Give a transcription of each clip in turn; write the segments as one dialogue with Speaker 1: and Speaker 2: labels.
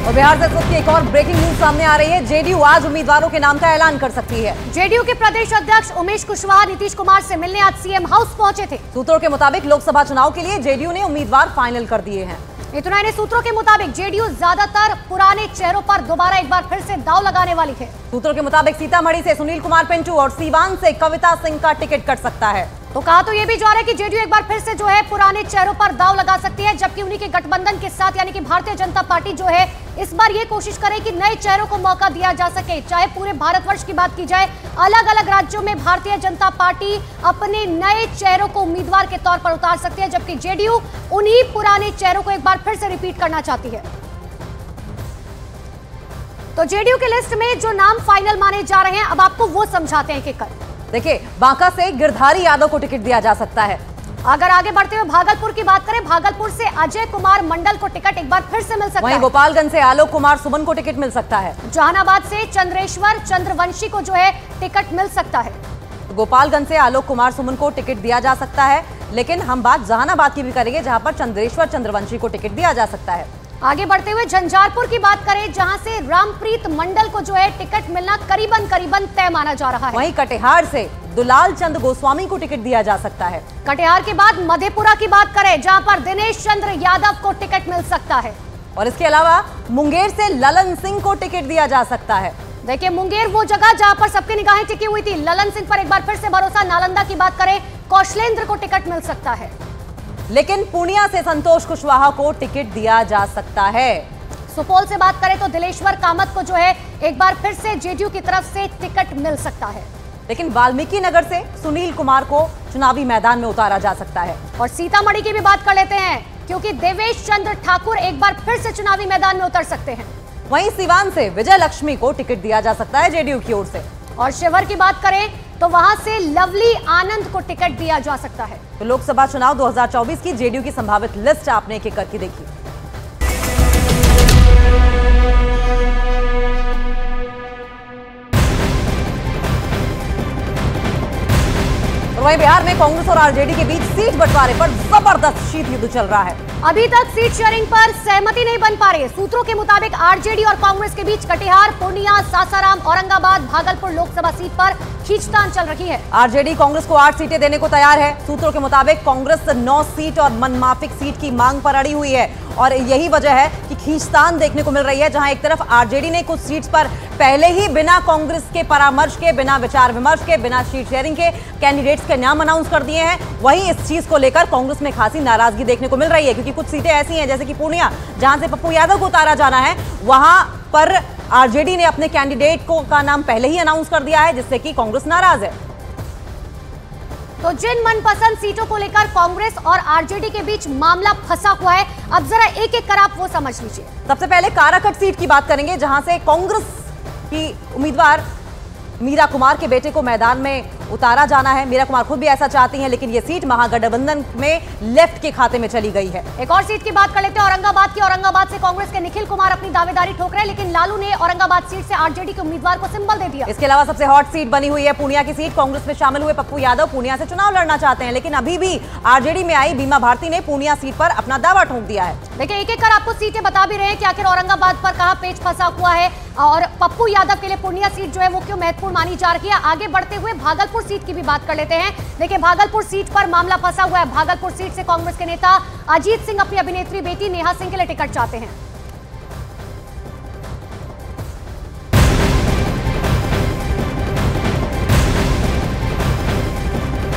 Speaker 1: और बिहार से इस वक्त की एक और ब्रेकिंग न्यूज सामने आ रही है। जेडीयू आज उम्मीदवारों के नाम का ऐलान कर सकती है।
Speaker 2: जेडीयू के प्रदेश अध्यक्ष उमेश कुशवाहा नीतीश कुमार से मिलने आज सीएम हाउस पहुंचे थे।
Speaker 1: सूत्रों के मुताबिक लोकसभा चुनाव के लिए जेडीयू ने उम्मीदवार फाइनल कर दिए हैं।
Speaker 2: इतना ही सूत्रों के मुताबिक जेडीयू ज्यादातर पुराने चेहरों पर दोबारा एक बार फिर से दांव लगाने वाली है।
Speaker 1: सूत्रों के मुताबिक सीतामढ़ी से सुनील कुमार पिंटू और सीवान से कविता सिंह का टिकट कट सकता है।
Speaker 2: तो कहा तो ये भी जा रहा है कि जेडीयू एक बार फिर से जो है पुराने चेहरों पर दांव लगा सकती है, जबकि उन्हीं के गठबंधन के साथ यानी कि भारतीय जनता पार्टी जो है इस बार ये कोशिश करे कि नए चेहरों को मौका दिया जा सके। चाहे पूरे भारतवर्ष की बात की जाए, अलग अलग राज्यों में भारतीय जनता पार्टी अपने नए चेहरों को उम्मीदवार के तौर पर उतार सकती है, जबकि जेडीयू उन्हीं पुराने चेहरों को एक बार फिर से रिपीट करना चाहती है। तो जेडीयू की लिस्ट में जो नाम फाइनल माने जा रहे हैं, अब आपको वो समझाते हैं कि
Speaker 1: देखिए, बांका से गिरधारी यादव को टिकट दिया जा सकता है।
Speaker 2: अगर आगे बढ़ते हुए भागलपुर की बात करें, भागलपुर से अजय कुमार मंडल को टिकट एक बार फिर से मिल सकता है।
Speaker 1: वहीं गोपालगंज से आलोक कुमार सुमन को टिकट मिल सकता है।
Speaker 2: जहानाबाद से चंद्रेश्वर चंद्रवंशी को जो है टिकट मिल सकता है।
Speaker 1: गोपालगंज से आलोक कुमार सुमन को टिकट दिया जा सकता है, लेकिन हम बात जहानाबाद की भी करेंगे, जहां पर चंद्रेश्वर चंद्रवंशी को टिकट दिया जा सकता है।
Speaker 2: आगे बढ़ते हुए झंझारपुर की बात करें, जहां से रामप्रीत मंडल को जो है टिकट मिलना करीबन तय माना जा रहा है।
Speaker 1: वहीं कटिहार से दुलाल चंद गोस्वामी को टिकट दिया जा सकता है।
Speaker 2: कटिहार के बाद मधेपुरा की बात करें, जहां पर दिनेश चंद्र यादव को टिकट मिल सकता है।
Speaker 1: और इसके अलावा मुंगेर से ललन सिंह को टिकट दिया जा सकता है।
Speaker 2: देखिए, मुंगेर वो जगह जहां पर सबकी निगाहें टिकी हुई थी, ललन सिंह पर एक बार फिर से भरोसा। नालंदा की बात करें, कौशलेंद्र को टिकट मिल सकता है।
Speaker 1: लेकिन पूर्णिया से संतोष कुशवाहा को टिकट दिया जा सकता है।
Speaker 2: सुपौल से बात करें तो दिलेश्वर कामत को जो है एक बार फिर से जेडीयू की तरफ से टिकट मिल सकता है।
Speaker 1: लेकिन वाल्मीकि नगर से सुनील कुमार को चुनावी मैदान में उतारा जा सकता है।
Speaker 2: और सीतामढ़ी की भी बात कर लेते हैं, क्योंकि देवेश चंद्र ठाकुर एक बार फिर से चुनावी मैदान में उतर सकते हैं।
Speaker 1: वहीं सिवान से विजय लक्ष्मी को टिकट दिया जा सकता है जेडीयू की ओर से।
Speaker 2: और शिवहर की बात करें तो वहां से लवली आनंद को टिकट दिया जा सकता है।
Speaker 1: तो लोकसभा चुनाव 2024 की जेडीयू की संभावित लिस्ट आपने एक एक करके देखी। और वहीं बिहार में कांग्रेस और आरजेडी के बीच सीट बंटवारे पर जबरदस्त शीत युद्ध चल रहा है।
Speaker 2: अभी तक सीट शेयरिंग पर सहमति नहीं बन पा रही। सूत्रों के मुताबिक आरजेडी और कांग्रेस के बीच कटिहार, पूर्णिया, सासाराम, औरंगाबाद, भागलपुर लोकसभा सीट पर खींचतान चल रही है।
Speaker 1: आरजेडी कांग्रेस को 8 सीटें देने को तैयार है। सूत्रों के मुताबिक कांग्रेस 9 सीट और मनमाफिक सीट की मांग पर अड़ी हुई है, और यही वजह है कि खींचतान देखने को मिल रही है। जहां एक तरफ आरजेडी ने कुछ सीट्स पर पहले ही बिना कांग्रेस के परामर्श के, बिना विचार विमर्श के, बिना सीट शेयरिंग के कैंडिडेट्स के नाम अनाउंस कर दिए हैं, वहीं इस चीज को लेकर कांग्रेस में खासी नाराजगी देखने को मिल रही है, क्योंकि कुछ सीटें ऐसी हैं जैसे कि पूर्णिया, जहां से पप्पू यादव को उतारा जाना है, वहां पर आरजेडी ने अपने कैंडिडेट का नाम पहले ही अनाउंस कर दिया है, जिससे कि कांग्रेस नाराज है।
Speaker 2: तो जिन मनपसंद सीटों को लेकर कांग्रेस और आरजेडी के बीच मामला फंसा हुआ है, अब जरा एक एक कर आप वो समझ लीजिए।
Speaker 1: सबसे पहले काराकट सीट की बात करेंगे, जहां से कांग्रेस की उम्मीदवार मीरा कुमार के बेटे को मैदान में उतारा जाना है। मीरा कुमार खुद भी ऐसा चाहती हैं, लेकिन ये सीट महागठबंधन में लेफ्ट के खाते में चली गई है।
Speaker 2: एक और सीट की बात कर लेते हैं, औरंगाबाद की। औरंगाबाद से कांग्रेस के निखिल कुमार अपनी दावेदारी ठोक रहे हैं, लेकिन लालू ने औरंगाबाद सीट से आरजेडी के उम्मीदवार को सिंबल दे दिया।
Speaker 1: इसके अलावा सबसे हॉट सीट बनी हुई है पूर्णिया की सीट। कांग्रेस में शामिल हुए पप्पू यादव पूर्णिया से चुनाव लड़ना चाहते हैं, लेकिन अभी भी आरजेडी में आई बीमा भारती ने पूर्णिया सीट पर अपना दावा ठोक दिया है।
Speaker 2: देखिए, एक एक कर आपको सीटें बता भी रहे हैं कि आखिर औरंगाबाद पर कहां पेच फंसा हुआ है, और पप्पू यादव के लिए पूर्णिया सीट जो है वो क्यों महत्वपूर्ण मानी जा रही है। आगे बढ़ते हुए भागलपुर सीट की भी बात कर लेते हैं। देखिए, भागलपुर सीट पर मामला फंसा हुआ है। भागलपुर सीट से कांग्रेस के नेता अजीत सिंह अपनी अभिनेत्री बेटी नेहा सिंह के लिए टिकट चाहते हैं।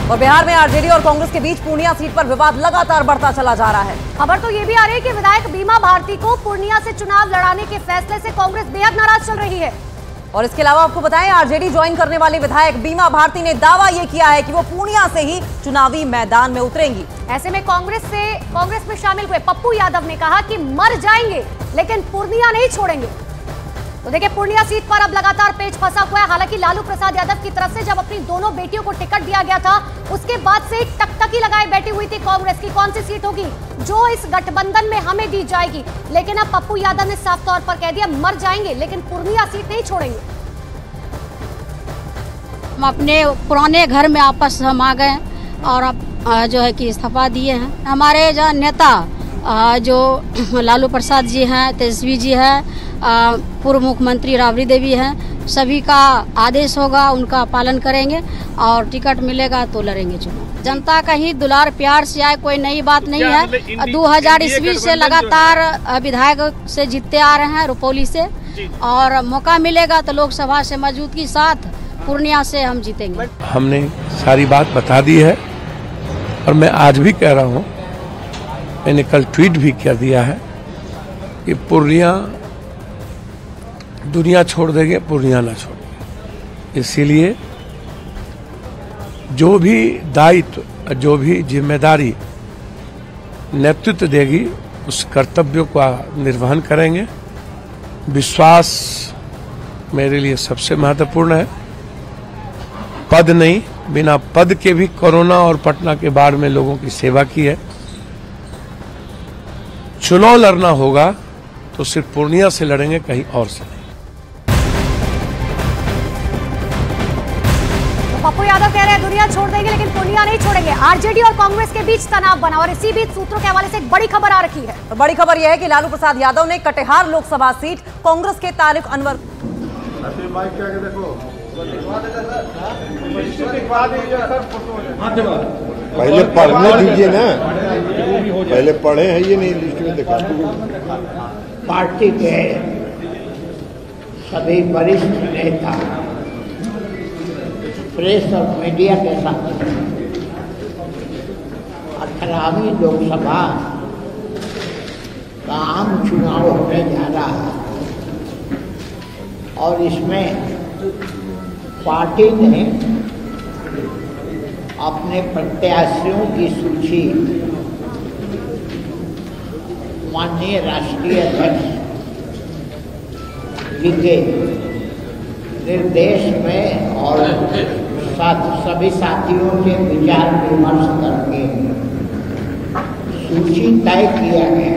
Speaker 1: और बिहार में आरजेडी और कांग्रेस के बीच पूर्णिया सीट पर विवाद लगातार बढ़ता चला जा रहा है।
Speaker 2: खबर तो ये भी आ रही है कि विधायक बीमा भारती को पूर्णिया से चुनाव लड़ाने के फैसले से कांग्रेस बेहद नाराज चल रही है।
Speaker 1: और इसके अलावा आपको बताएं, आरजेडी ज्वाइन करने वाले विधायक बीमा भारती ने दावा यह किया है कि वो पूर्णिया से ही चुनावी मैदान में उतरेंगी।
Speaker 2: ऐसे में कांग्रेस में शामिल हुए पप्पू यादव ने कहा कि मर जाएंगे लेकिन पूर्णिया नहीं छोड़ेंगे। तो देखिए, पूर्णिया सीट पर अब लगातार पेच फंसा हुआ है। हालांकि लालू प्रसाद यादव की तरफ से जब अपनी दोनों बेटियों को टिकट दिया गया था, उसके बाद से एक टकटकी लगाए बैठी हुई थी कांग्रेस की, कौन सी सीट होगी जो इस गठबंधन में हमें दी जाएगी। लेकिन अब पप्पू यादव ने साफ तौर पर कह दिया, मर जाएंगे लेकिन पूर्णिया सीट नहीं छोड़ेंगे।
Speaker 3: हम अपने पुराने घर में आपस हम आ गए और अब जो है कि इस्तीफा दिए हैं। हमारे जो नेता जो लालू प्रसाद जी हैं, तेजस्वी जी हैं, पूर्व मुख्यमंत्री राबड़ी देवी हैं, सभी का आदेश होगा, उनका पालन करेंगे और टिकट मिलेगा तो लड़ेंगे चुनाव। जनता का ही दुलार प्यार से आए, कोई नई बात नहीं है। 2000 ईस्वी से लगातार विधायक से जीतते आ रहे हैं रुपौली से, और मौका मिलेगा तो लोकसभा से मौजूदगी साथ पूर्णिया से हम जीतेंगे।
Speaker 4: हमने सारी बात बता दी है और मैं आज भी कह रहा हूँ, मैंने कल ट्वीट भी कर दिया है कि पूर्णिया दुनिया छोड़ देंगे, पूर्णिया ना छोड़ेंगे। इसीलिए जो भी दायित्व, जो भी जिम्मेदारी नेतृत्व देगी, उस कर्तव्यों का निर्वहन करेंगे। विश्वास मेरे लिए सबसे महत्वपूर्ण है, पद नहीं। बिना पद के भी कोरोना और पटना के बाढ़ में लोगों की सेवा की है। चुनाव लड़ना होगा तो सिर्फ पूर्णिया से लड़ेंगे, कहीं और से नहीं।
Speaker 2: पप्पू यादव कह रहे हैं दुनिया छोड़ देंगे लेकिन पूर्णिया नहीं छोड़ेंगे। आरजेडी और कांग्रेस के बीच तनाव बना, और इसी बीच सूत्रों के हवाले से एक बड़ी खबर आ रखी है।
Speaker 1: और बड़ी खबर यह है कि लालू प्रसाद यादव ने कटिहार लोकसभा सीट कांग्रेस के तारिक अनवर
Speaker 5: पहले पढ़ने दीजिए ना, पहले पढ़े हैं, ये नहीं लिस्ट में देखा।
Speaker 6: पार्टी के सभी वरिष्ठ नेता प्रेस और मीडिया के साथ 18वीं लोकसभा का आम चुनाव होने जा रहा है, और इसमें पार्टी ने अपने प्रत्याशियों की सूची माननीय राष्ट्रीय अध्यक्ष जी के निर्देश में और सभी साथियों के विचार विमर्श करके सूची तय किया गया।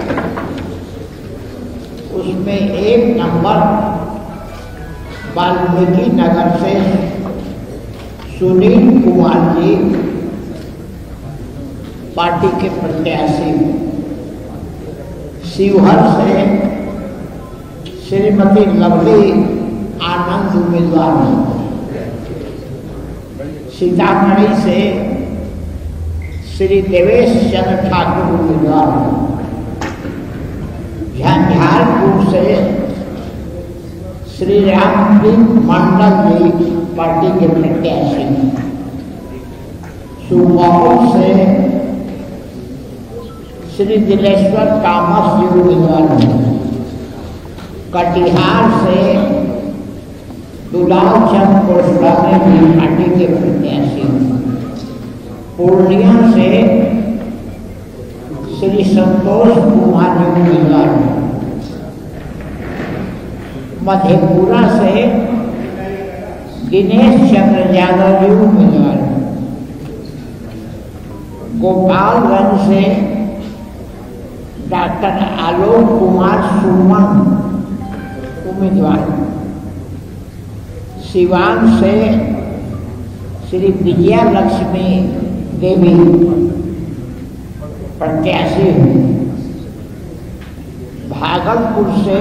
Speaker 6: उसमें 1 नंबर वाल्मीकि नगर से सुनील कुमार जी पार्टी के प्रत्याशी, शिवहर से श्रीमती लवली आनंद उम्मीदवार, सीतामढ़ी से श्री देवेश चंद्र ठाकुर उम्मीदवार, झंझारपुर से श्री रामप्रीत मंडल जी पार्टी के प्रत्याशी, सुपौल से श्री दिलेश्वर कामत जी उम्मीदवार, कटिहार से दुलाल चंद कोटवानी जी पार्टी के प्रत्याशी, पूर्णिया से श्री संतोष कुमार जी उम्मीदवार, मधेपुरा से दिनेश चंद्र यादव जी उम्मीदवार, गोपालगंज से डॉक्टर आलोक कुमार सुमन उम्मीदवार, सिवान से श्री विजया लक्ष्मी देवी प्रत्याशी, भागलपुर से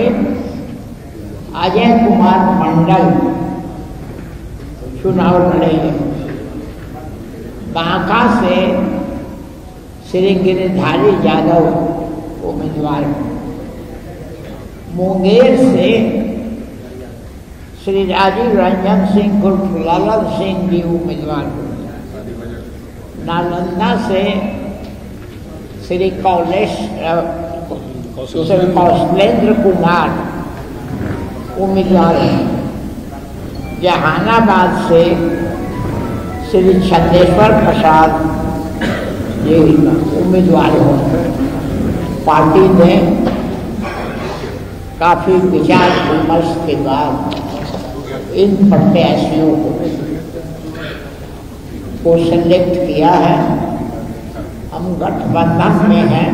Speaker 6: अजय कुमार मंडल चुनाव लड़ेंगे, बांका से श्री गिरिधारी यादव उम्मीदवार, मुंगेर से श्री राजीव रंजन सिंह उर्फ ललन सिंह जी उम्मीदवार, नालंदा से श्री कौशलेंद्र कुमार उम्मीदवार हैं, जहानाबाद से श्री छत्तेश्वर प्रसाद ये उम्मीदवार हो। पार्टी ने काफ़ी विचार विमर्श के बाद इन प्रत्याशियों को सेलेक्ट किया है। हम गठबंधन में हैं।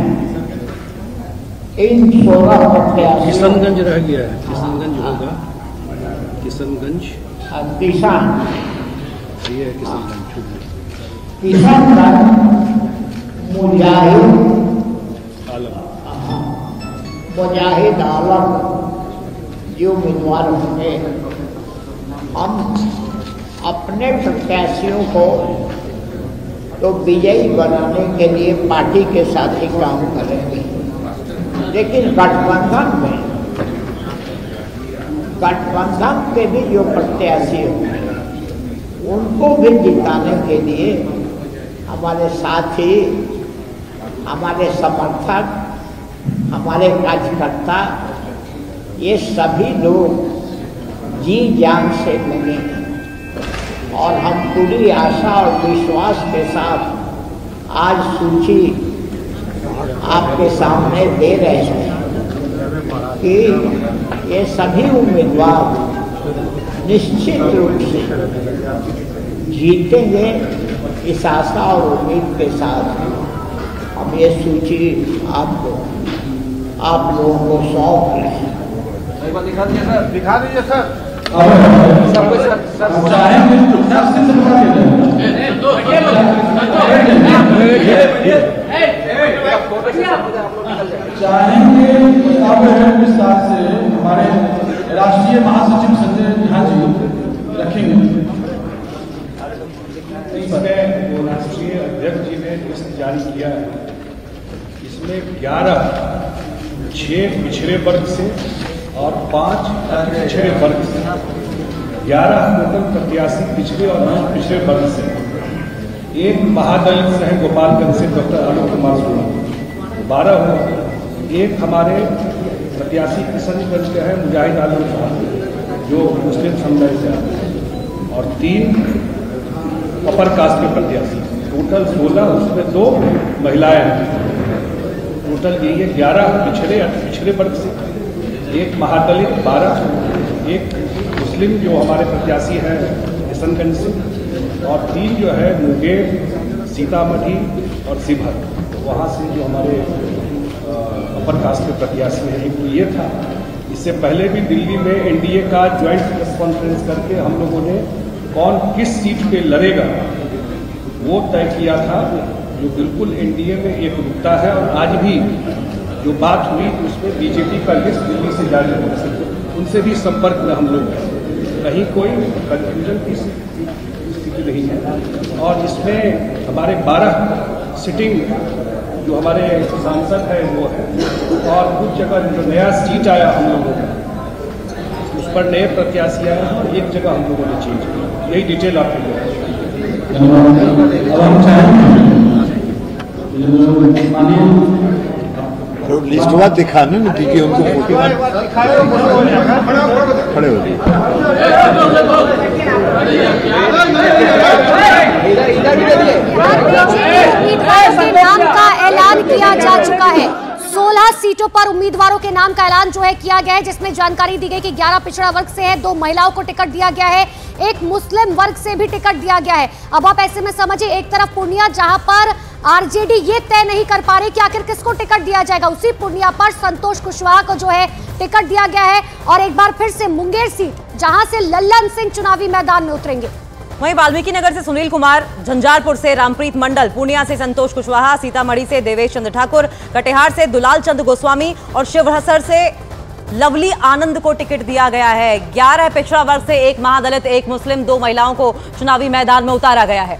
Speaker 6: इन 16 प्रत्याशियों,
Speaker 7: किशनगंज रह गया है, किशनगंज होगा, किशनगंज ये है किशनगंज,
Speaker 6: मुजाहिद मुजाहिद आलम जो उम्मीदवार होंगे, हम अपने प्रत्याशियों को तो विजयी बनाने के लिए पार्टी के साथ ही काम करेंगे, लेकिन गठबंधन के भी जो प्रत्याशी होंगे उनको भी जिताने के लिए हमारे साथी, हमारे समर्थक, हमारे कार्यकर्ता, ये सभी लोग जी जान से लगे और हम पूरी आशा और विश्वास के साथ आज सूची आपके सामने दे रहे हैं कि ये सभी उम्मीदवार निश्चित रूप से जीतेंगे। इस आशा और उम्मीद के साथ हम ये सूची आप लोगों को सौंप रहे हैं।
Speaker 7: दिखा दीजिए सर।
Speaker 8: चाहेंगे अब विस्तार से हमारे राष्ट्रीय महासचिव संजय झा जी रखेंगे।
Speaker 9: इसमें जो राष्ट्रीय अध्यक्ष जी ने लिस्ट जारी किया है, इसमें 6 पिछड़े वर्ग से और 5 पिछड़े वर्ग से, 11 टोटल प्रत्याशी पिछड़े और 9 पिछड़े वर्ग से, एक महादलित है गोपालगंज से डॉक्टर आलोक कुमार सोना, 12 हो, एक हमारे प्रत्याशी किशनगंज के हैं मुजाहिद आलम साहब जो मुस्लिम समुदाय से आते हैं, और 3 अपर कास्ट के प्रत्याशी, टोटल 16, उसमें 2 महिलाएं हैं। टोटल यही है 11 पिछड़े वर्ग से, एक महादलित 12, एक मुस्लिम जो हमारे प्रत्याशी हैं किशनगंज से, और 3 जो है मुंगेर, सीतामढ़ी और शिवहर, वहाँ से जो हमारे अपर कास्ट के प्रत्याशी हैं। एक ये था, इससे पहले भी दिल्ली में एनडीए का ज्वाइंट प्रेस कॉन्फ्रेंस करके हम लोगों ने कौन किस सीट पे लड़ेगा वो तय किया था, जो बिल्कुल एनडीए में एकरूपता है। और आज भी जो बात हुई उसमें बीजेपी का लिस्ट दिल्ली से जारी हो सकते, उनसे भी संपर्क में हम लोग हैं, कहीं कोई कन्फ्यूजन की स्थिति नहीं है। और इसमें हमारे 12 सिटिंग जो हमारे सांसद है वो है, और कुछ जगह जो नया सीट आया हम लोगों को उस पर नए प्रत्याशी आए, और एक जगह हम लोगों ने चेंज किया। यही डिटेल आपके लिए।
Speaker 5: लिस्ट बाद दिखाना ना दीजिए उनको, फोटो खड़े हो जाइए।
Speaker 2: उम्मीदवारों के नाम का ऐलान किया जा चुका है। 16 सीटों पर उम्मीदवारों के नाम का ऐलान जो है किया गया है, जिसमें जानकारी दी गई कि 11 पिछड़ा वर्ग से है, 2 महिलाओं को टिकट दिया गया है, एक मुस्लिम वर्ग से भी टिकट दिया गया है। अब आप ऐसे में समझिए, एक तरफ पूर्णिया जहां पर आरजेडी ये तय नहीं कर पा रही कि आखिर किसको टिकट दिया जाएगा, उसी पूर्णिया पर संतोष कुशवाहा को जो है टिकट दिया गया है। और एक बार फिर से मुंगेर सीट जहां से लल्लन सिंह चुनावी मैदान में उतरेंगे।
Speaker 1: वहीं वाल्मीकि नगर से सुनील कुमार, झंझारपुर से रामप्रीत मंडल, पूर्णिया से संतोष कुशवाहा, सीतामढ़ी से देवेश चंद्र ठाकुर, कटिहार से दुलाल चंद गोस्वामी और शिवहर से लवली आनंद को टिकट दिया गया है। 11 पिछड़ा वर्ग से, 1 महादलित, 1 मुस्लिम, 2 महिलाओं को चुनावी मैदान में उतारा गया है।